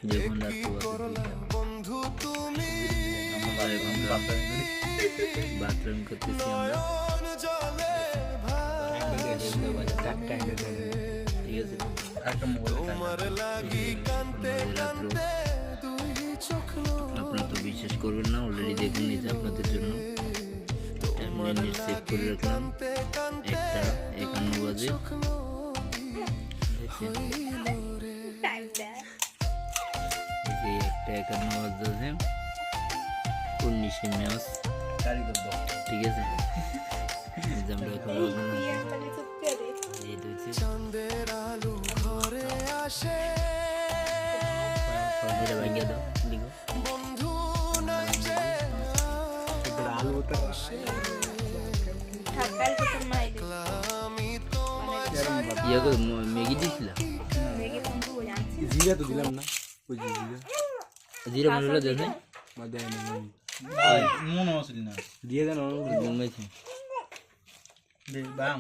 দেখুন বাথরুম করতেছি আমরা, ঠিক আছে। আপনারা তো বিশ্বাস করবেন না, অলরেডি দেখুন নিচে আপনাদের জন্য মিনিট সেভ করে রাখলাম। 1:51 বাজে। দেখছেন 1:51 বাজে, 19 ম্যাচ, ঠিক আছে। ম্যাগি দিয়েছিলাম, জিরা তো দিলাম না, জিরা মশলা দেন মনে আছে না দিয়ে দেন বাং